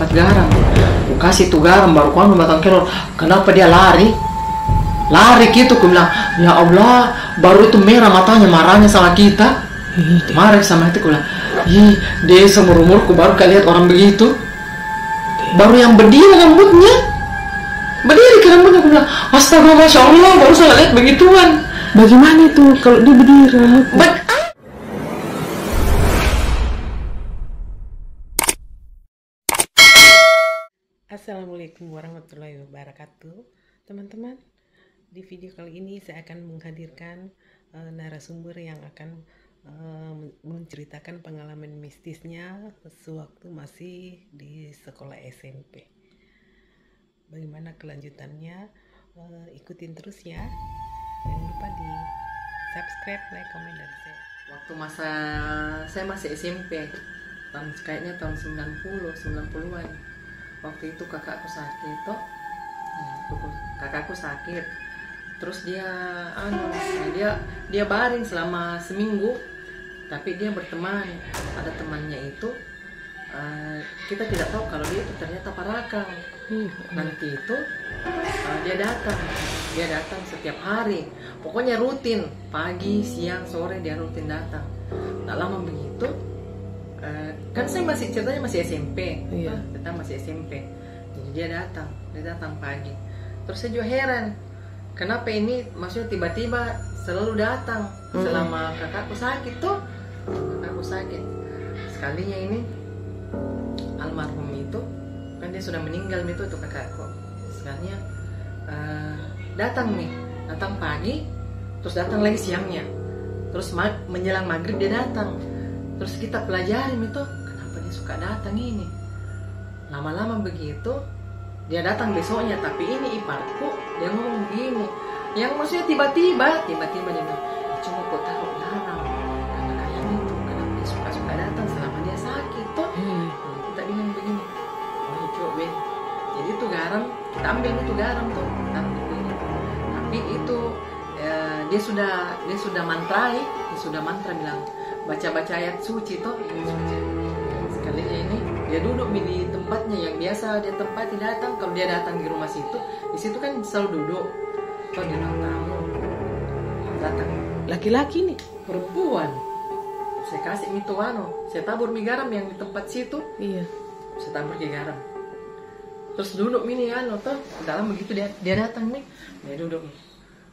cepat garam. Ku kasih tuh garam baru ku ambil batang kelor. Kenapa dia lari? Lari gitu, ku bilang, ya Allah, baru itu merah matanya, marahnya sama kita. Marah sama itu, ku bilang, ih, dia seumur umurku baru kali lihat orang begitu. Baru yang berdiri rambutnya, berdiri ke rambutnya, ku bilang, astaga, masya Allah, baru saya lihat begituan. Bagaimana itu kalau dia berdiri rambutnya? Assalamualaikum warahmatullahi wabarakatuh. Teman-teman, di video kali ini saya akan menghadirkan narasumber yang akan menceritakan pengalaman mistisnya sewaktu masih di sekolah SMP. Bagaimana kelanjutannya? Ikutin terus ya. Jangan lupa di subscribe, like, komen, dan share. Waktu masa saya masih SMP, kayaknya tahun 90-an. Waktu itu kakakku sakit toh. Kakakku sakit. Terus dia baring selama seminggu. Tapi dia berteman, ada temannya itu. Kita tidak tahu kalau dia itu ternyata parakang. Nanti itu dia datang setiap hari. Pokoknya rutin, pagi, siang, sore dia rutin datang. Tak lama begitu. Kan saya ceritanya masih SMP. Iya. Kita masih SMP. Jadi dia datang pagi. Terus saya juga heran, kenapa ini maksudnya tiba-tiba selalu datang selama kakakku sakit tuh. Kakakku sakit. Sekalinya ini almarhum itu kan dia sudah meninggal itu kakakku. Sekalinya datang pagi, terus datang lagi siangnya. Terus menjelang maghrib dia datang. Terus kita pelajarin itu, kenapa dia suka datang ini. Lama-lama begitu, dia datang besoknya, tapi ini iparku, dia ngomong begini. Yang maksudnya tiba-tiba dia bilang, cuma kok taruh garam. Karena kayaknya itu, kenapa dia suka datang selama dia sakit tuh. Kita bilang begini, oh coba. Jadi itu garam, kita ambil itu garam tuh, taruh di begini. Tapi itu dia sudah mantra bilang, baca-baca ayat suci toh, sekalinya ini dia duduk di tempatnya yang biasa dia tempati datang. Kalau dia datang di rumah situ, di situ kan selalu duduk. Kalau dia tamu datang Laki-laki nih, perempuan, saya kasih saya tabur mie garam yang di tempat situ. iya. Saya tabur mie garam. Terus duduk toh, dalam begitu dia datang nih, dia duduk.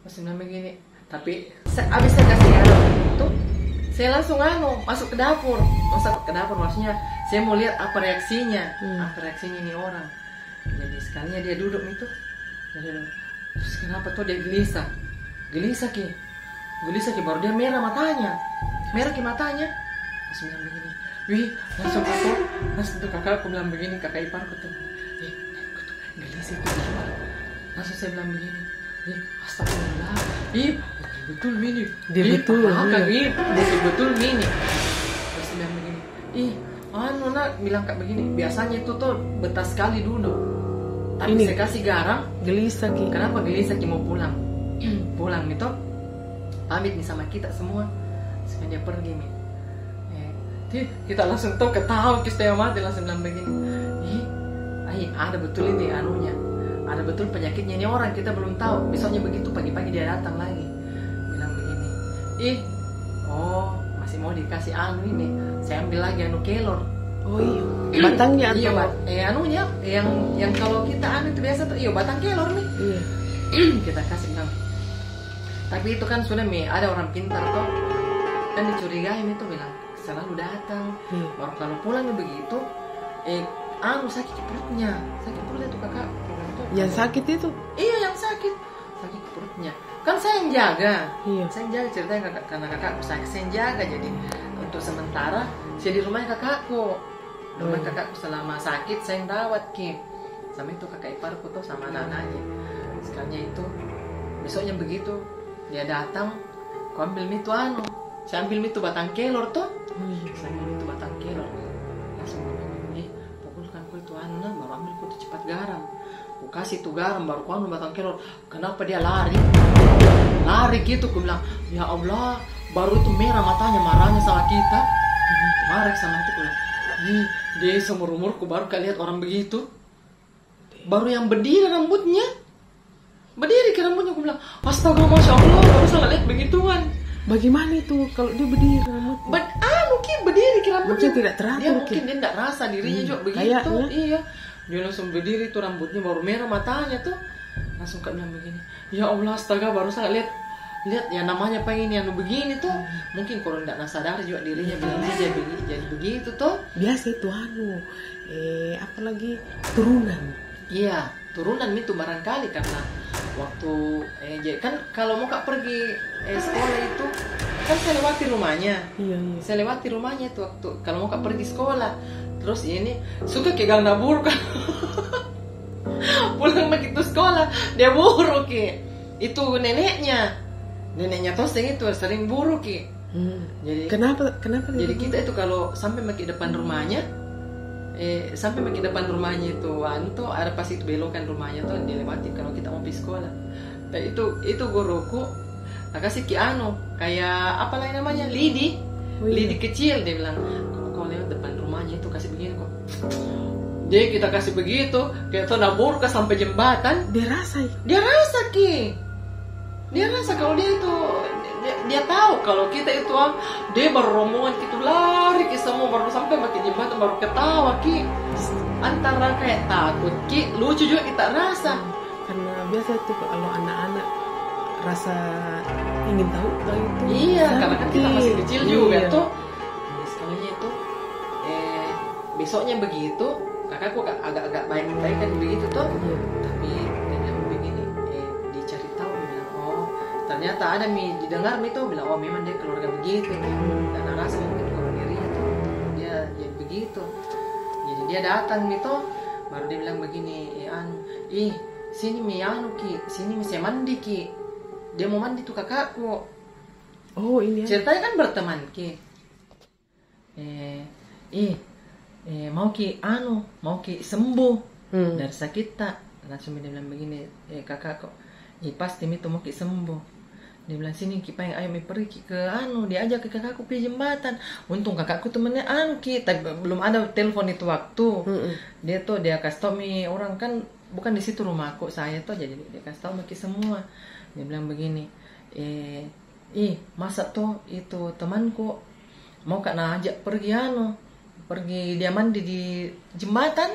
Masih bilang begini. Tapi abis saya kasih garam itu, saya langsung masuk ke dapur maksudnya saya mau lihat apa reaksinya ini orang. Jadi sekalinya dia duduk itu, terus kenapa tuh dia gelisah ki baru dia merah ki matanya. Terus bilang begini, wih langsung tuh kakakku bilang begini, kakak iparku tuh, aku tuh gelisah tuh. Langsung saya bilang begini, astagfirullah, betul mini. Dia betul mini. Terus bilang begini, bilang kak begini, biasanya itu tuh betah sekali duduk. Tapi ini saya kasih garam, gelisah ki. Kenapa gelisah ki mau pulang? Pulang itu, pamit nih sama kita semua. Sekarang dia pergi nih. Kita langsung tuh ketawa, kita mati langsung bilang begini. Ada betul ini anunya. Ada betul penyakitnya ini orang, kita belum tahu. Besoknya begitu pagi-pagi dia datang lagi. Bilang begini, masih mau dikasih ini. Saya ambil lagi kelor. Oh iya, batangnya atau? Iya, anunya, yang kalau kita itu biasa tuh, batang kelor nih. Iya. Kita kasih bilang. Tapi itu kan sudah ada orang pintar tuh, kan dicurigai itu bilang selalu datang. Baru kalau pulang begitu, sakit perutnya tuh kakak. Yang sakit itu? Iya, yang sakit perutnya. Kan saya yang jaga. Iya. Saya yang jaga ceritanya karena kakakku sakit, saya yang jaga. Jadi untuk sementara saya di rumah kakakku. Rumah kakakku selama sakit saya yang rawat sama itu kakak iparku tuh sama anak-anaknya. Sekalinya itu besoknya begitu dia datang, aku ambil saya ambil batang kelor tuh. Saya ambil batang kelor. Langsung pukulkan ku itu baru ambil ku tuh cepat garam. Ku kasih tuh garam baru ku ambil batang kelor. Kenapa dia lari gitu, ku bilang, ya Allah, baru itu merah matanya, marahnya sama kita. Marah sama itu, ku bilang, Dia seumur umurku baru kali lihat orang begitu. Baru yang berdiri rambutnya. Berdiri ke rambutnya, aku bilang, astaga, masya Allah, baru salah lihat begituan. Bagaimana itu kalau dia berdiri rambutnya? Mungkin berdiri ke rambutnya. Mungkin tidak teratur. Dia mungkin dia tidak rasa dirinya juga begitu. Kayaknya. Iya. Dia langsung berdiri tuh, rambutnya baru merah matanya tuh. Langsung kak bilang begini, ya Allah, astaga, baru salah lihat ya namanya pengen yang begini tuh. Mungkin kalau tidak sadar juga dirinya bilang dia jadi begitu tuh. Biasa itu apalagi turunan. Iya, turunan itu barangkali karena waktu jadi kan kalau mau kak pergi sekolah itu kan saya lewati rumahnya. Iya. Saya lewati rumahnya tuh waktu kalau mau kak pergi sekolah. Terus ini suka ke gang nabur kan. Pulang begitu sekolah dia buru ki. Itu neneknya toseng itu sering buru ki. Jadi Kenapa jadi dia kita itu kalau sampai ke depan rumahnya sampai ke depan rumahnya itu tuh ada pas itu belokan rumahnya tuh dilewati kalau kita mau pergi sekolah. Nah, itu guruku kasih ki kayak apa lagi namanya lidi. Lidi kecil, dia bilang kalau lewat depan rumahnya itu kasih begini kok. Dia kita kasih begitu kayak tuh nabur ke sampai jembatan. Dia rasa ki. Dia rasa kalau dia itu dia tahu kalau kita itu dia baru rombongan gitu lari ke semua baru sampai makin jembatan baru ketawa ki. Antara kayak takut ki, lucu juga kita rasa. Karena biasa tuh kalau anak-anak rasa ingin tahu itu. Iya, karena kan kita masih kecil juga tuh. Sekalinya itu besoknya begitu, kakakku agak baik-baik kan begitu tuh. Tapi dia begini, dicari tahu bilang, oh ternyata ada didengar tuh bilang, oh memang dia keluarga begitu. Dan rasa mungkin kalau dirinya tuh dia jadi begitu. Jadi dia datang tuh, baru dia bilang begini, sini ki, sini saya mandi ki. Dia mau mandi tuh kakakku. Oh ini ceritanya kan berteman ki. Mau ki sembuh dari sakit tak. Langsung dia bilang begini, kakakku, pasti itu mau ki sembuh. Dia bilang sini ki pengen ayo pergi ki ke dia ajak ke kakakku pergi jembatan. Untung kakakku temennya ki, tapi belum ada telepon itu waktu. Dia kasih tau orang kan bukan di situ rumahku saya tuh, jadi dia kasih tau ki semua. Dia bilang begini, masa tuh itu temanku mau kak ajak pergi pergi dia mandi di jembatan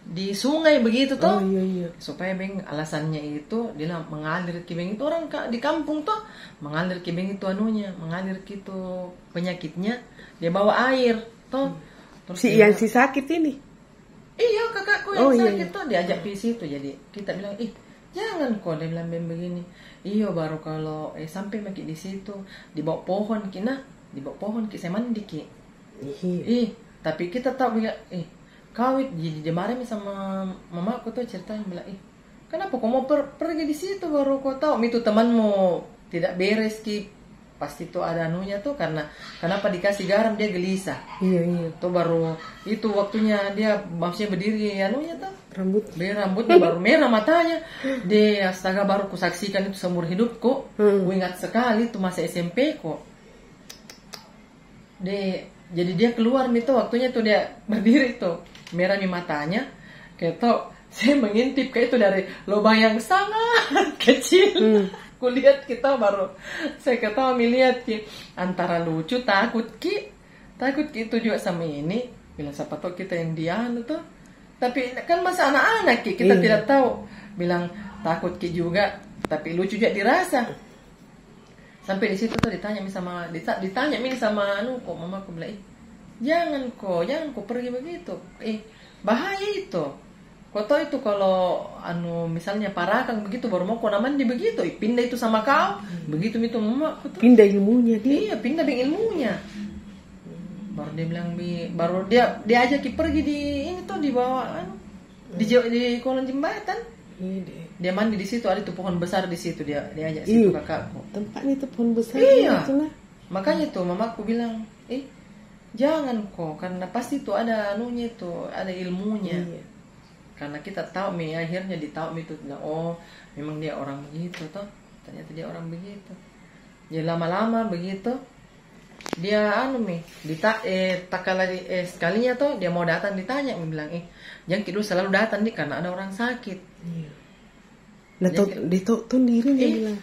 di sungai begitu tuh. Iya. Supaya alasannya itu dia mengalir kibeng itu orang di kampung tuh mengalir kibeng itu mengalir gitu penyakitnya dia bawa air tuh. Terus si sakit ini. Iya kakakku yang sakit tuh diajak ke situ. Jadi kita bilang jangan kok, dia bilang begini. Iya baru kalau sampai maki di situ di bawah pohon ki saya mandi ki. Tapi kita tahu bilang kawit jadi dia marah sama mamaku tuh ceritanya bilang kenapa kau mau pergi di situ baru kau tahu itu temanmu tidak beres ki. Pasti tuh ada tuh karena kenapa dikasih garam dia gelisah. Iya. Tuh baru itu waktunya dia maksudnya berdiri tuh rambutnya baru merah matanya. Dia astaga baru kusaksikan itu seumur hidupku. Ku ingat sekali tuh masa SMP kok. Jadi dia keluar itu waktunya tuh dia berdiri tuh merah matanya. Kayak tuh saya mengintip kayak itu dari lubang yang sangat kecil. Kulihat kita baru saya ketawa melihat ki antara lucu takut ki itu juga sama ini bilang siapa tahu kita yang dia tuh tapi kan masa anak-anak ki kita tidak tahu bilang takut ki juga tapi lucu juga dirasa sampai di situ tuh ditanya sama kok mamaku bilang jangan kok pergi begitu bahaya itu. Kau tahu itu kalau misalnya parakang begitu baru mau kau mandi begitu, pindah itu sama kau, begitu itu mamaku tuh. Pindah ilmunya dia. Iya, pindah ilmunya. Baru dia bilang baru dia ajak pergi di ini tuh di bawah di kolong jembatan. Dia mandi di situ ada tuh pohon besar di situ dia ajak situ kakakku. Tempatnya itu pohon besar. Iya. Makanya tuh mamaku bilang, jangan kok karena pasti tuh ada ada ilmunya. Iya. Karena kita tahu akhirnya ditahu itu bilang memang dia orang begitu toh ternyata dia orang begitu. Jadi lama-lama begitu dia anu mi tak kalah sekalinya tuh dia mau datang ditanya mi bilang jangan dulu selalu datang nih karena ada orang sakit. Iya. Nah dia tuh dirinya bilang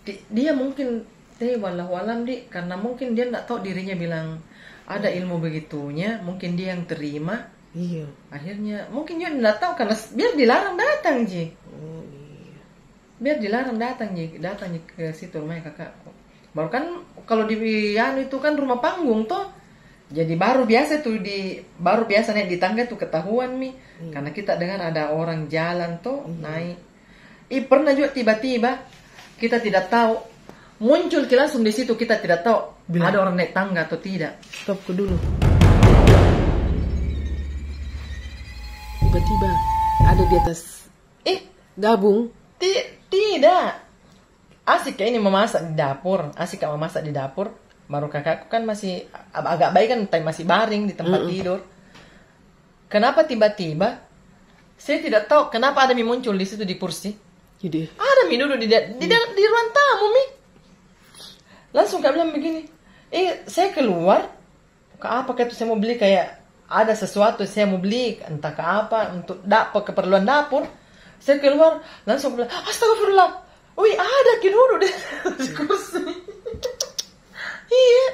dia mungkin wallahu alam di karena mungkin dia nggak tahu dirinya bilang ada ilmu begitunya, mungkin dia yang terima. Iya. Akhirnya mungkin dia nggak tahu karena biar dilarang datang Ji. Oh iya. Biar dilarang datang Ji ke situ rumahnya kakakku. Baru kan kalau di anu itu kan rumah panggung tuh. Jadi baru biasa naik di tangga tuh ketahuan mi. Karena kita dengar ada orang jalan tuh naik. Pernah juga tiba-tiba kita tidak tahu muncul langsung di situ, kita tidak tahu ada orang naik tangga atau tidak. Stop ke dulu. Tiba-tiba ada di atas gabung. Tidak. Asik kayak ini memasak di dapur. Baru kakakku kan masih agak baik kan, masih baring di tempat tidur. Kenapa tiba-tiba saya tidak tahu kenapa ada mi muncul di situ di kursi. Jadi ada mi duduk di ruang tamu mi. Langsung kak bilang begini, saya keluar ke apa itu saya mau beli, kayak ada sesuatu saya mau beli entah ke apa untuk keperluan dapur. Saya keluar langsung bilang astagfirullah, wih ada duduk di kursi. Iya,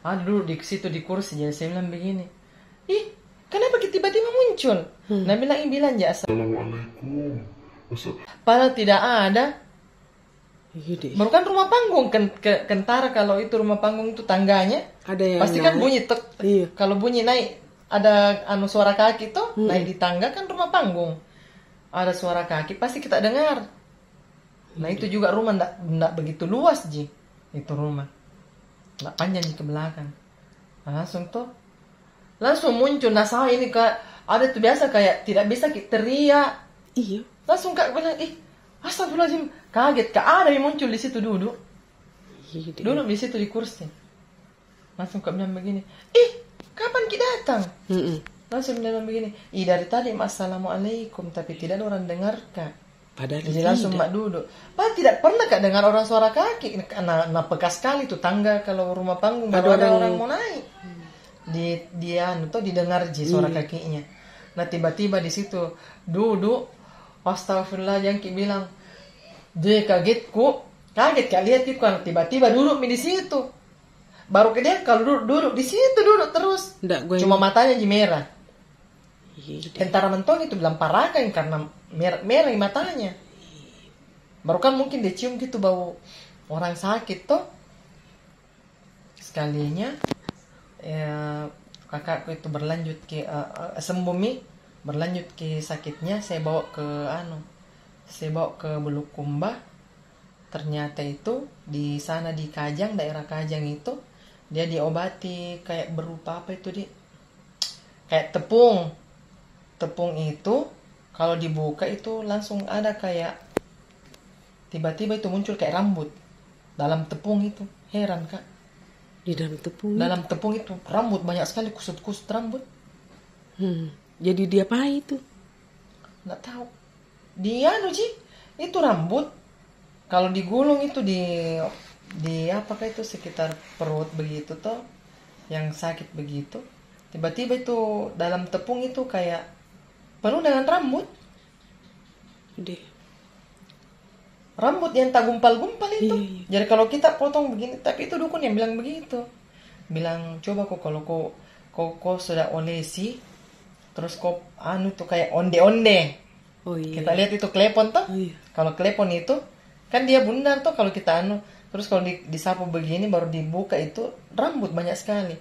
ada duduk di situ di kursi. Jadi saya bilang begini, kenapa tiba-tiba muncul? Nah bilang ya assalamualaikum. Padahal tidak ada. Baru kan rumah panggung kentara, kalau itu rumah panggung itu tangganya ada yang pasti kan bunyi Iya. Kalau bunyi naik ada suara kaki tuh naik di tangga kan rumah panggung. Ada suara kaki pasti kita dengar. Nah itu juga rumah ndak begitu luas Ji. Itu rumah ndak panjang ke belakang. Nah, langsung muncul. Nah saya ini ada tuh biasa kayak tidak bisa teriak. Iya. Langsung kak bilang astagfirullahaladzim, kaget ada yang muncul di situ duduk di situ di kursi. Langsung kak bilang begini, kapan kita datang? Langsung bilang begini, dari tadi assalamualaikum tapi tidak ada orang dengar kak. Padahal jadi langsung mak duduk. Padahal tidak pernah kak dengar orang suara kaki. Nah bekas sekali tuh tangga kalau rumah panggung baru ada orang mau naik. Tuh didengar suara kakinya. Nah tiba-tiba di situ duduk. Astagfirullah, yang bilang dia kaget kak lihat kan tiba-tiba duduk di situ. Baru ke dia kalau duduk di situ duduk terus. Cuma matanya merah. Tentara mentong itu bilang parakan karena merah matanya. Baru kan mungkin dia cium gitu bau orang sakit tuh. Sekalinya kakakku itu berlanjut ke sembuh berlanjut ke sakitnya, saya bawa ke Bulukumba. Ternyata itu di sana di Kajang, daerah Kajang itu dia diobati kayak berupa apa itu kayak tepung itu kalau dibuka itu langsung ada kayak tiba-tiba itu muncul kayak rambut dalam tepung itu. Heran kak, di dalam tepung itu rambut banyak sekali, kusut-kusut rambut. Jadi dia apa itu? Nggak tahu. Dia itu rambut kalau digulung itu di apakah itu sekitar perut begitu toh, yang sakit begitu. Tiba-tiba itu dalam tepung itu kayak penuh dengan rambut. Rambut yang tak gumpal-gumpal itu. Iya. Jadi kalau kita potong begini, tapi itu dukun yang bilang begitu. Bilang coba kalau kau sudah olesi. Terus tuh kayak onde-onde. Oh iya. Kita lihat itu klepon tuh. Oh, iya. Kalau klepon itu kan dia bundar tuh kalau kita terus kalau disapu begini baru dibuka itu rambut banyak sekali.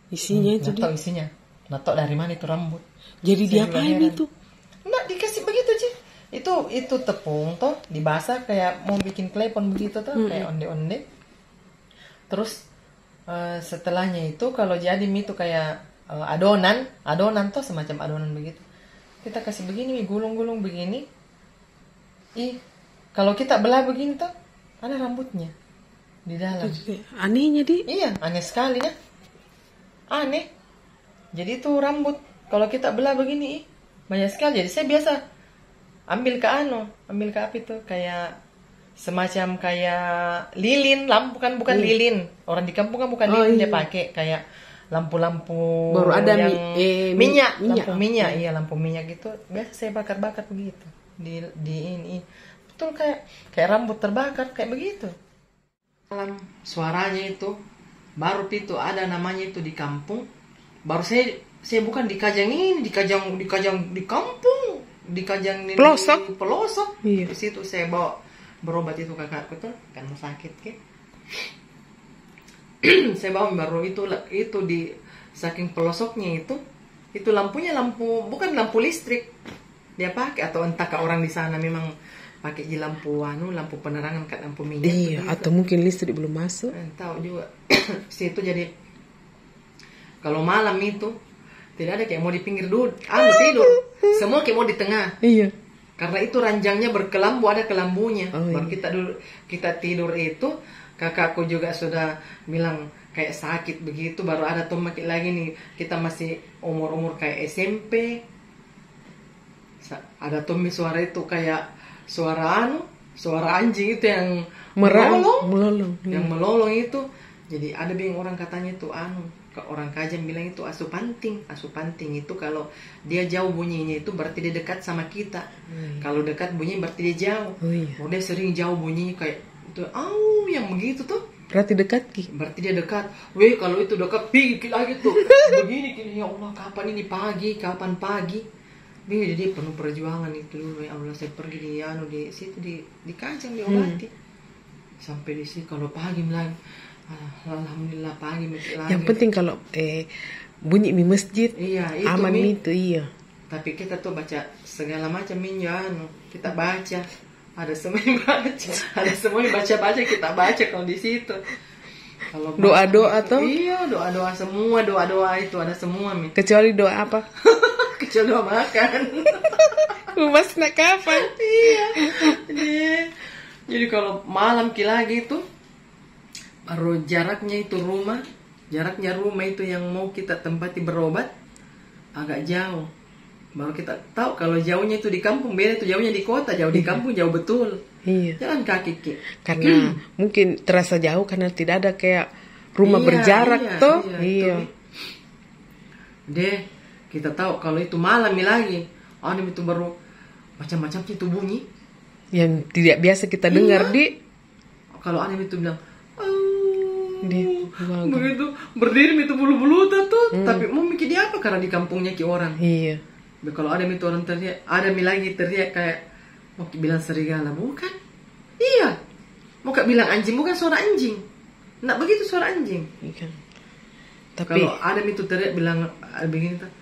Isinya itu tahu isinya. Nggak tahu dari mana itu rambut. Jadi diapain itu? Nggak dikasih begitu sih. Itu tepung tuh dibasah kayak mau bikin klepon begitu tuh kayak onde-onde. Terus setelahnya itu kalau jadi mie itu kayak adonan tuh semacam adonan begitu. Kita kasih begini, gulung-gulung begini. Kalau kita belah begini tuh ada rambutnya di dalam. Anehnya Iya, aneh sekali ya. Aneh. Jadi itu rambut kalau kita belah begini banyak sekali. Jadi saya biasa ambil ke api tuh kayak semacam kayak lilin, lampu kan bukan lilin. Orang di kampung kan bukan lilin dia pakai kayak lampu-lampu baru ada minyak, lampu minyak, iya lampu minyak gitu. Biasa saya bakar-bakar begitu di ini. Betul kayak rambut terbakar kayak begitu. Malam suaranya itu baru itu ada namanya itu di kampung. Baru saya bukan di Kajang ini, di Kajang di kampung, di Kajang di pelosok. Iya. Di situ saya bawa berobat itu kakakku tuh kan sakit ke. Saya bawa baru itu di saking pelosoknya itu lampunya bukan lampu listrik dia pakai, atau entah ke orang di sana memang pakai lampu lampu penerangan kan, lampu minyak. Iya, atau mungkin listrik belum masuk. Tahu juga. Situ jadi kalau malam itu tidak ada kayak mau di pinggir dulu, tidur. Semua kayak mau di tengah. Iya. Karena itu ranjangnya berkelambu, ada kelambunya. Baru iya. kita tidur itu, kakakku juga sudah bilang kayak sakit begitu, baru ada tomak lagi nih. Kita masih umur kayak SMP. Ada Tommy suara itu kayak suara anjing itu yang melolong. Yang melolong itu. Jadi ada yang orang katanya itu orang Kajang bilang itu asu panting itu kalau dia jauh bunyinya itu berarti dia dekat sama kita. Kalau dekat bunyi berarti dia jauh. Dia sering jauh bunyinya kayak itu yang begitu tuh berarti dekat ki. Berarti dia dekat. Kalau itu dekat pergi lagi tuh. Begini ya Allah, kapan ini kapan pagi. Jadi penuh perjuangan itu dulu, ya Allah. Saya pergi di situ di Kajang diobati. Sampai di sini kalau pagi lagi, alhamdulillah pagi lagi. Yang penting kalau bunyi di masjid, iya, itu aman itu iya. Tapi kita tuh baca segala macam kita baca. Ada semua yang baca, ada semua yang baca kita baca kalau di situ. Kalau doa tuh? Iya, doa semua, doa itu ada semua Kecuali doa apa? Kecuali doa makan. Mas nak kapan? Iya. Jadi kalau malam lagi itu baru jaraknya rumah itu yang mau kita tempati berobat agak jauh. Baru kita tahu kalau jauhnya itu di kampung beda, itu jauhnya di kota, jauh di kampung jauh betul. Iya. Jalan kaki karena mungkin terasa jauh karena tidak ada kayak rumah berjarak toh. Iya. Deh, kita tahu kalau itu malam lagi, itu baru macam-macam itu bunyi yang tidak biasa kita dengar di. Kalau itu bilang, begitu berdiri itu bulu-bulu tuh, tapi mau mikir dia apa karena di kampungnya orang. Iya. Kalau ada itu orang teriak, ada lagi teriak kayak mau bilang serigala, bukan? Iya. Mau bilang anjing, bukan suara anjing. Nggak begitu suara anjing. Iya. Tapi kalau ada itu teriak bilang begini tuh,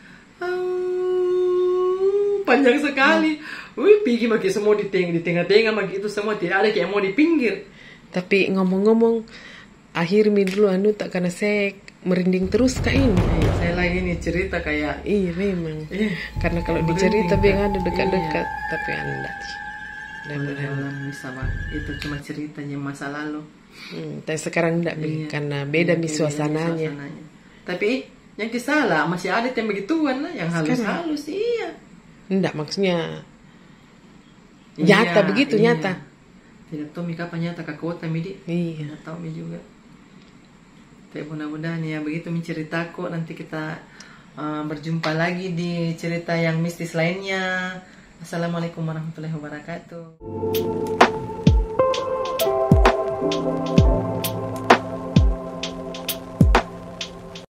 panjang sekali. Pergi makin semua di tengah-tengah makin itu semua tidak ada kayak mau di pinggir. Tapi ngomong-ngomong, akhir dulu tak karena saya merinding terus kak ini. Saya lagi nih cerita kayak iya memang. Karena kalau dicerita yang ada dekat-dekat, tapi anda dalam misalnya itu cuma ceritanya masa lalu. Tapi sekarang enggak karena beda suasananya. Tapi yang salah masih ada yang begituan lah, yang halus-halus iya. Enggak maksudnya nyata begitu iya. Nyata. Tidak tahu kapan nyata ke kota midi. Iya. Tidak tahu juga. Tapi mudah-mudahan ya begitu menceritaku, nanti kita berjumpa lagi di cerita yang mistis lainnya. Assalamualaikum warahmatullahi wabarakatuh.